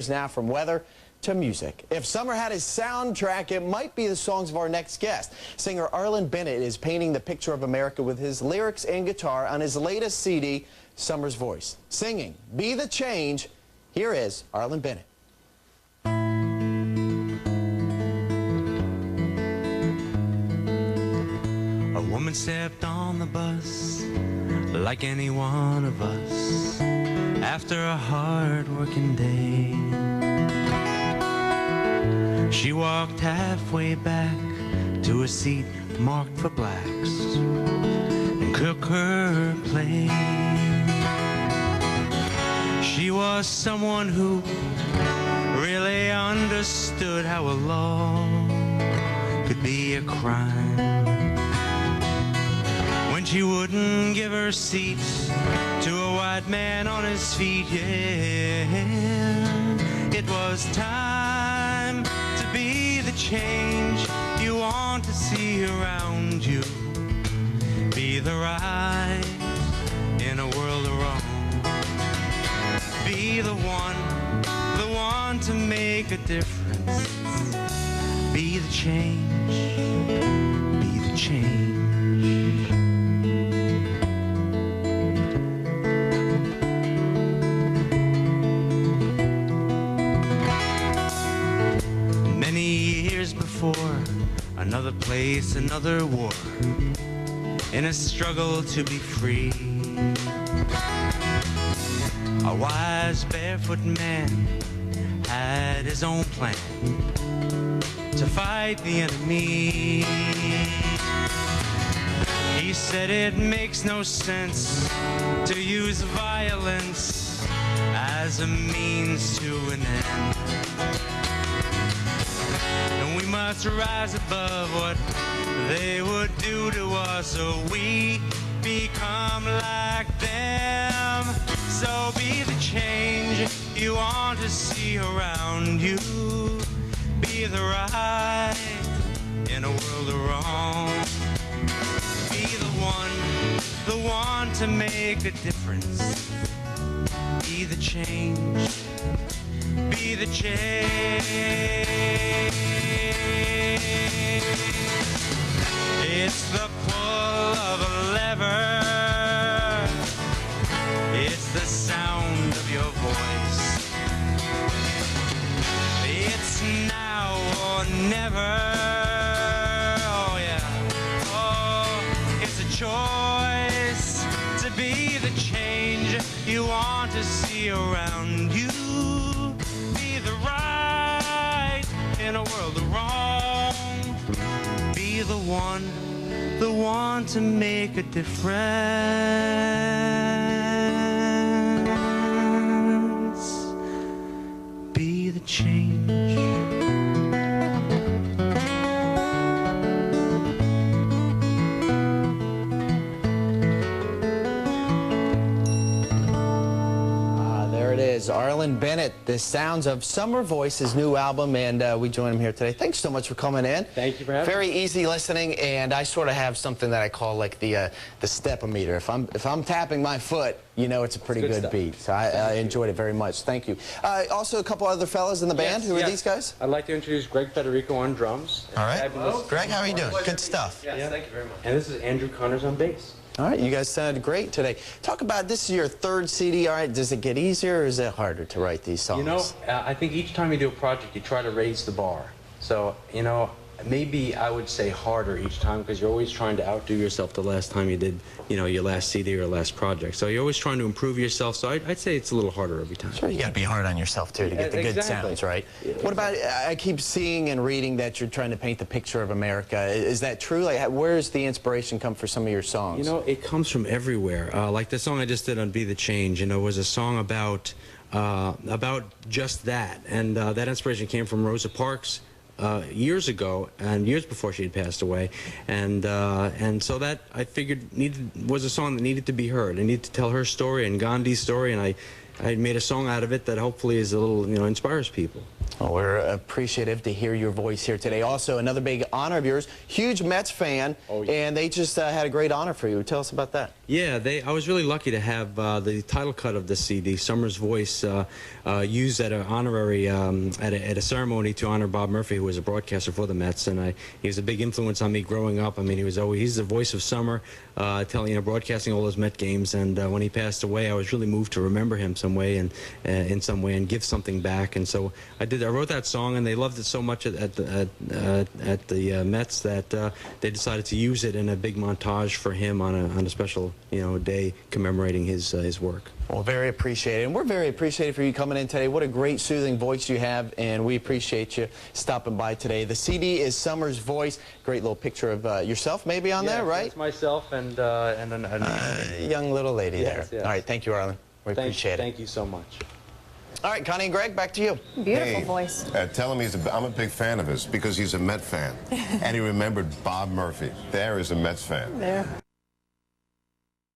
Now from weather to music. If summer had a soundtrack, it might be the songs of our next guest. Singer Arlon Bennett is painting the picture of America with his lyrics and guitar on his latest CD, Summer's Voice. Singing Be the Change, here is Arlon Bennett. A woman stepped on the bus like any one of us after a hard-working day. She walked halfway back to a seat marked for blacks and cook her plate. She was someone who really understood how a law could be a crime. When she wouldn't give her seat to a white man on his feet, yeah, it was time to be the change you want to see around you. Be the right in a world of wrong. Be the one to make a difference. Be the change, be the change. Before another place, another war, in a struggle to be free, a wise barefoot man had his own plan to fight the enemy. He said it makes no sense to use violence as a means to an end. We must rise above what they would do to us, so we become like them. So be the change you want to see around you. Be the right in a world of wrong. Be the one to make a difference. Be the change. Be the change. It's the pull of a lever. It's the sound of your voice. It's now or never. Oh yeah. Oh, it's a choice to be the change you want to see around you. Be the right in a world of wrong. Be the one to make a difference. Be the change. Arlon Bennett, the sounds of Summer Voice, his new album, and we join him here today. Thanks so much for coming in. Thank you for having me. Very easy listening, and I sort of have something that I call like the step-o-meter. If I'm tapping my foot, you know it's a pretty good beat. So I enjoyed it very much. Thank you. Also, a couple other fellas in the band. Who are these guys? I'd like to introduce Greg Federico on drums. All right. Greg, how are you doing? Good stuff. Yes, thank you very much. And this is Andrew Connors on bass. All right, you guys sounded great today. Talk about, this is your third CD, all right? Does it get easier or is it harder to write these songs? You know, I think each time you do a project, you try to raise the bar. So, you know, maybe I would say harder each time because you're always trying to outdo yourself the last time you did, you know, your last CD or last project. So you're always trying to improve yourself. So I'd say it's a little harder every time. Sure, you got to be hard on yourself, too, to get the good sounds, right? What about, I keep seeing and reading that you're trying to paint the picture of America. Is that true? Like, where does the inspiration come for some of your songs? You know, it comes from everywhere. Like the song I just did on Be the Change, you know, was a song about just that. And that inspiration came from Rosa Parks. Years ago, and years before she had passed away, and so that I figured was a song that needed to be heard. I needed to tell her story and Gandhi's story, and I made a song out of it that hopefully is a little, you know, inspires people. Well, we're appreciative to hear your voice here today. Also, another big honor of yours, huge Mets fan, and they just had a great honor for you. Tell us about that. Yeah, I was really lucky to have the title cut of the CD, Summer's Voice, used at an honorary at a ceremony to honor Bob Murphy, who was a broadcaster for the Mets, and he was a big influence on me growing up. I mean, he's the voice of summer, broadcasting all those Met games. And when he passed away, I was really moved to remember him some way and in some way and give something back. And so I wrote that song, and they loved it so much at the Mets that they decided to use it in a big montage for him on a special day commemorating his work. Well, very appreciated. And we're very appreciative for you coming in today. What a great soothing voice you have, and we appreciate you stopping by today. The CD is Summer's Voice. Great little picture of yourself maybe on there, right? That's myself and a young little lady yes, there. yes. All right, thank you, Arlon. We appreciate it. Thank you so much. All right, Connie and Greg, back to you. Beautiful voice. Tell him I'm a big fan of his because he's a Met fan. And he remembered Bob Murphy. There is a Mets fan. There.